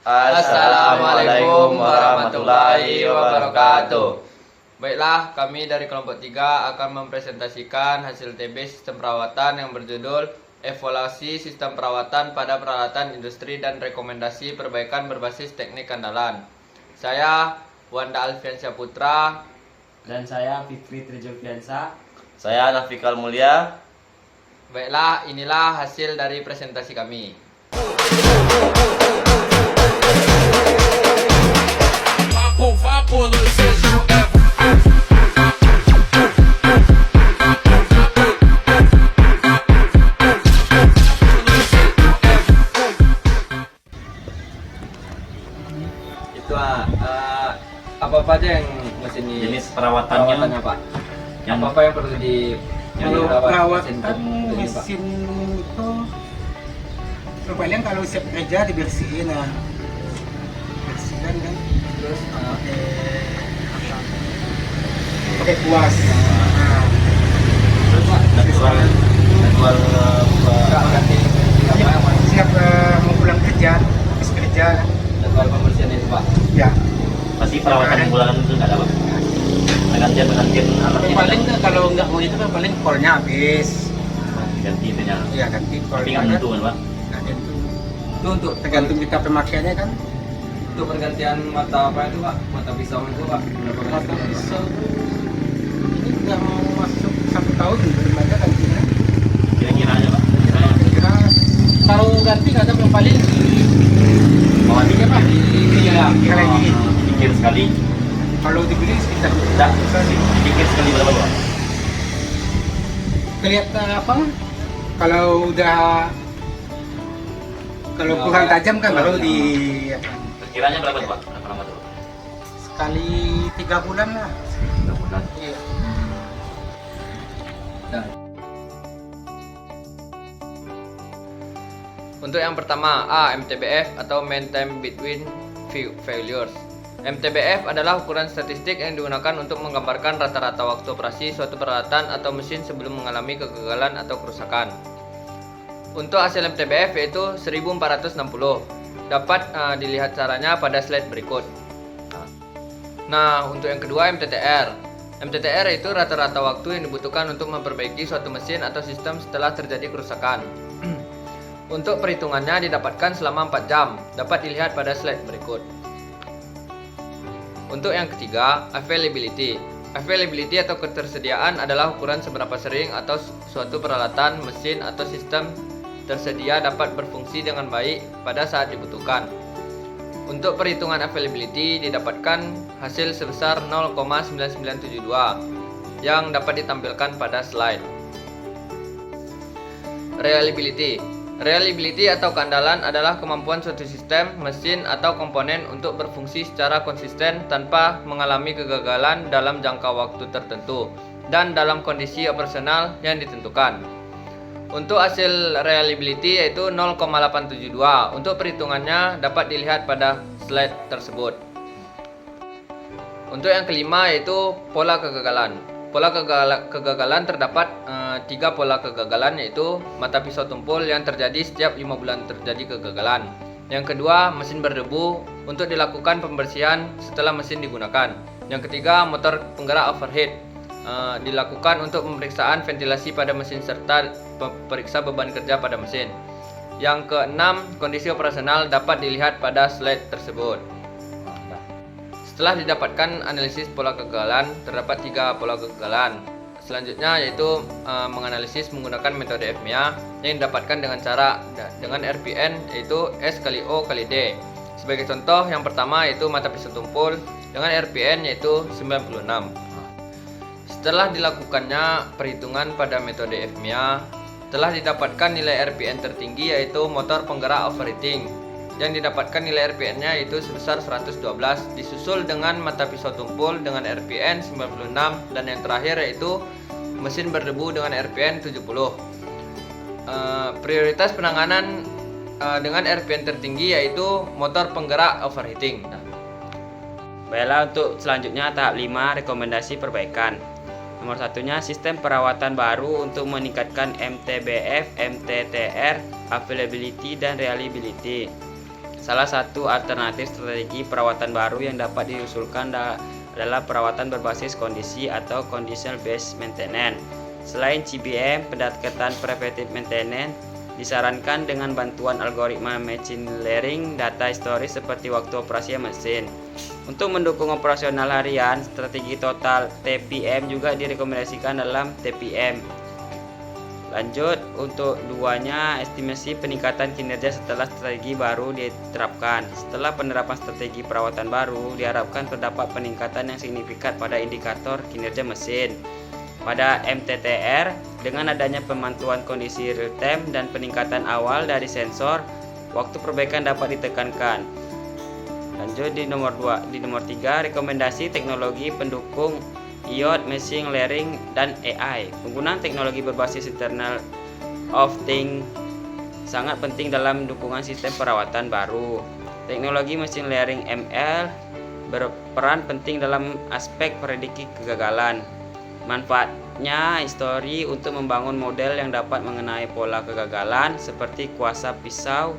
Assalamualaikum warahmatullahi wabarakatuh. Baiklah, kami dari kelompok 3 akan mempresentasikan hasil TB sistem perawatan yang berjudul Evaluasi Sistem Perawatan pada Peralatan Industri dan Rekomendasi Perbaikan Berbasis Teknik Andalan. Saya Wanda Alfiansyah Putra. Dan saya Fikri Trijoviansa. Saya Nafikal Mulia. Baiklah, inilah hasil dari presentasi kami. Itu apa aja yang mesin ini? Jenis perawatannya, Pak. Yang Apa yang perlu Kalau dirawat perawatan ini, Pak? mesin itu paling kalau siap kerja dibersihin lah, bersihkan kan, terus pakai kuas. Terus Pak, jadwal ganti Siap mau pulang kerja, habis kerja kan. jadwal pembersihan itu, Pak. Ya, pasti perawatan bulanan itu nggak ada, Pak. Gantian alatnya. paling kalau nggak mau itu kan paling kolnya habis. Ganti itunya. Iya, ganti Tapi kolnya nggak kan. tentu kan, Pak. Nah, itu Itu untuk tergantung kita pemakaiannya kan. untuk pergantian mata apa itu, Pak? Mata pisau itu, Pak. Berapa kali Mata sekali? pisau ini udah mau masuk 1 tahun belum ada gantinya. Kira-kira aja, Pak. Kira-kira. Kira kalau ganti nggak ada yang paling Mau ganti apa? Iya. Tiga lagi. Dikir sekali. Kalau dibeli sekitar Tidak. Dikir sekali berapa, Pak? kelihatan apa? Kalau udah kurang tajam kan baru di apa, Kiranya berapa tuh, Pak? Berapa lama tuh? sekali 3 bulan lah. 3 bulan. Iya. Nah. Untuk yang pertama, MTBF atau Mean Time Between Failures. MTBF adalah ukuran statistik yang digunakan untuk menggambarkan rata-rata waktu operasi suatu peralatan atau mesin sebelum mengalami kegagalan atau kerusakan. Untuk hasil MTBF yaitu 1460. Dapat dilihat caranya pada slide berikut. Nah, untuk yang kedua MTTR. MTTR itu rata-rata waktu yang dibutuhkan untuk memperbaiki suatu mesin atau sistem setelah terjadi kerusakan. Untuk perhitungannya didapatkan selama 4 jam. Dapat dilihat pada slide berikut. Untuk yang ketiga, availability. Availability atau ketersediaan adalah ukuran seberapa sering atau suatu peralatan, mesin, atau sistem tersedia dapat berfungsi dengan baik pada saat dibutuhkan. Untuk perhitungan availability didapatkan hasil sebesar 0,9972 yang dapat ditampilkan pada slide. Reliability. Reliability atau keandalan adalah kemampuan suatu sistem, mesin, atau komponen untuk berfungsi secara konsisten tanpa mengalami kegagalan dalam jangka waktu tertentu dan dalam kondisi operasional yang ditentukan. Untuk hasil reliability yaitu 0,872. Untuk perhitungannya dapat dilihat pada slide tersebut. Untuk yang kelima yaitu pola kegagalan. Pola kegagalan terdapat 3 pola kegagalan, yaitu mata pisau tumpul yang terjadi setiap 5 bulan terjadi kegagalan. Yang kedua, mesin berdebu untuk dilakukan pembersihan setelah mesin digunakan. Yang ketiga, motor penggerak overheat dilakukan untuk pemeriksaan ventilasi pada mesin serta periksa beban kerja pada mesin. Yang keenam, kondisi operasional dapat dilihat pada slide tersebut. Setelah didapatkan analisis pola kegagalan, terdapat 3 pola kegagalan. Selanjutnya yaitu menganalisis menggunakan metode FMEA yang didapatkan dengan RPN yaitu S kali O kali D. Sebagai contoh, yang pertama yaitu mata pisau tumpul dengan RPN yaitu 96. Setelah dilakukannya perhitungan pada metode FMEA, telah didapatkan nilai RPN tertinggi yaitu motor penggerak overheating yang didapatkan nilai RPN-nya yaitu sebesar 112, disusul dengan mata pisau tumpul dengan RPN 96, dan yang terakhir yaitu mesin berdebu dengan RPN 70. Prioritas penanganan dengan RPN tertinggi yaitu motor penggerak overheating. Baiklah, untuk selanjutnya tahap 5, rekomendasi perbaikan. Nomor satunya, sistem perawatan baru untuk meningkatkan MTBF, MTTR, availability, dan reliability. Salah satu alternatif strategi perawatan baru yang dapat diusulkan adalah perawatan berbasis kondisi atau condition based maintenance. Selain CBM, pendekatan preventive maintenance disarankan dengan bantuan algoritma machine learning data historis seperti waktu operasi mesin. Untuk mendukung operasional harian, strategi total TPM juga direkomendasikan dalam TPM. Lanjut, untuk duanya, estimasi peningkatan kinerja setelah strategi baru diterapkan. Setelah penerapan strategi perawatan baru, diharapkan terdapat peningkatan yang signifikan pada indikator kinerja mesin. Pada MTTR, dengan adanya pemantauan kondisi real time dan peningkatan awal dari sensor, waktu perbaikan dapat ditekankan. Lanjut di nomor 3, rekomendasi teknologi pendukung IoT, machine learning, dan AI. Penggunaan teknologi berbasis Internet of Things sangat penting dalam dukungan sistem perawatan baru. Teknologi machine learning ML berperan penting dalam aspek prediksi kegagalan. Manfaatnya histori untuk membangun model yang dapat mengenai pola kegagalan seperti kuasa pisau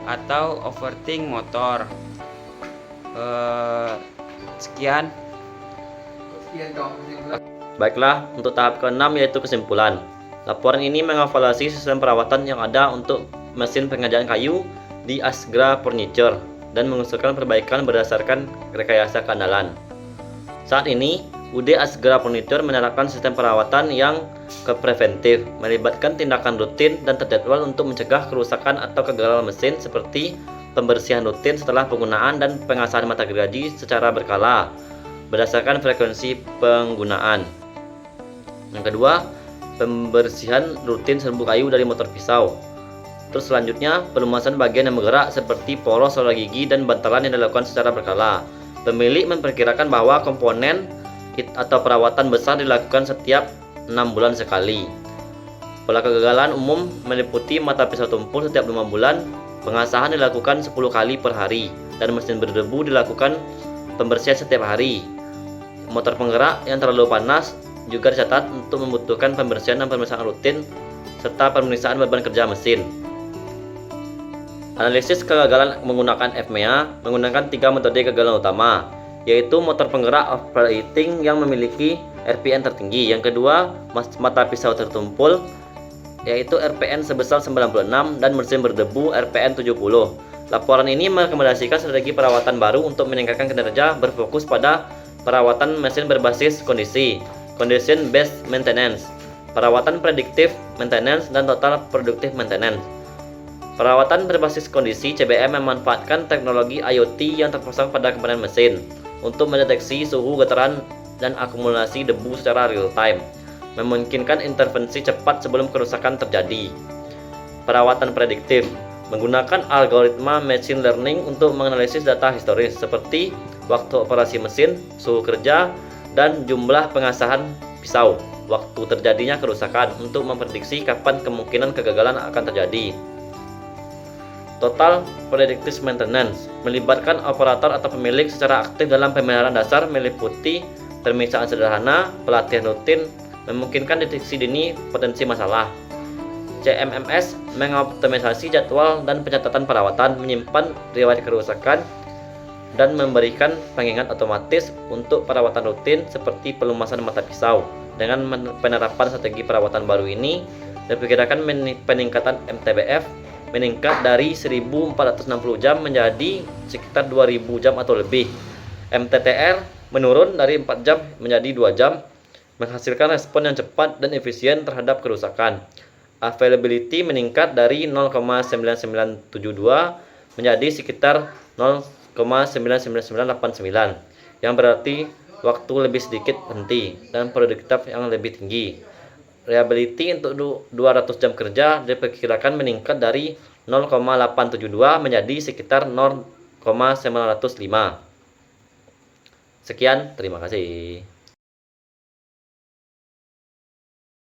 atau overthink motor. Sekian. Baiklah, untuk tahap ke-6 yaitu kesimpulan. Laporan ini mengevaluasi sistem perawatan yang ada untuk mesin pengerjaan kayu di Asgra Furniture dan mengusulkan perbaikan berdasarkan rekayasa keandalan. Saat ini, UD Asgra Furniture menerapkan sistem perawatan yang preventif, melibatkan tindakan rutin dan terjadwal untuk mencegah kerusakan atau kegagalan mesin seperti pembersihan rutin setelah penggunaan dan pengasahan mata gergaji secara berkala berdasarkan frekuensi penggunaan. Yang kedua, pembersihan rutin serbu kayu dari motor pisau. Terus selanjutnya, pelumasan bagian yang bergerak seperti poros saluran gigi dan bantalan yang dilakukan secara berkala. Pemilik memperkirakan bahwa komponen atau perawatan besar dilakukan setiap 6 bulan sekali. Pola kegagalan umum meliputi mata pisau tumpul setiap 5 bulan, pengasahan dilakukan 10 kali per hari, dan mesin berdebu dilakukan pembersihan setiap hari. Motor penggerak yang terlalu panas juga dicatat untuk membutuhkan pembersihan dan pemeriksaan rutin serta pemeriksaan beban kerja mesin. Analisis kegagalan menggunakan FMEA menggunakan 3 metode kegagalan utama, yaitu motor penggerak overheating yang memiliki RPN tertinggi. Yang kedua, mata pisau tertumpul, yaitu RPN sebesar 96 dan mesin berdebu RPN 70. Laporan ini merekomendasikan strategi perawatan baru untuk meningkatkan kinerja berfokus pada perawatan mesin berbasis kondisi, condition based maintenance, perawatan predictive maintenance, dan total productive maintenance. Perawatan berbasis kondisi CBM memanfaatkan teknologi IoT yang terpasang pada komponen mesin untuk mendeteksi suhu, getaran, dan akumulasi debu secara real time, memungkinkan intervensi cepat sebelum kerusakan terjadi. Perawatan prediktif menggunakan algoritma machine learning untuk menganalisis data historis seperti waktu operasi mesin, suhu kerja, dan jumlah pengasahan pisau waktu terjadinya kerusakan untuk memprediksi kapan kemungkinan kegagalan akan terjadi. Total predictive maintenance melibatkan operator atau pemilik secara aktif dalam pemeliharaan dasar, meliputi pemeriksaan sederhana, pelatihan rutin, memungkinkan deteksi dini potensi masalah. CMMS mengoptimisasi jadwal dan pencatatan perawatan, menyimpan riwayat kerusakan, dan memberikan pengingat otomatis untuk perawatan rutin seperti pelumasan mata pisau. Dengan penerapan strategi perawatan baru ini, diperkirakan peningkatan MTBF meningkat dari 1460 jam menjadi sekitar 2000 jam atau lebih. MTTR menurun dari 4 jam menjadi 2 jam, menghasilkan respon yang cepat dan efisien terhadap kerusakan. Availability meningkat dari 0,9972 menjadi sekitar 0,99989, yang berarti waktu lebih sedikit henti dan produktivitas yang lebih tinggi. Reliability untuk 200 jam kerja diperkirakan meningkat dari 0,872 menjadi sekitar 0,905. Sekian, terima kasih.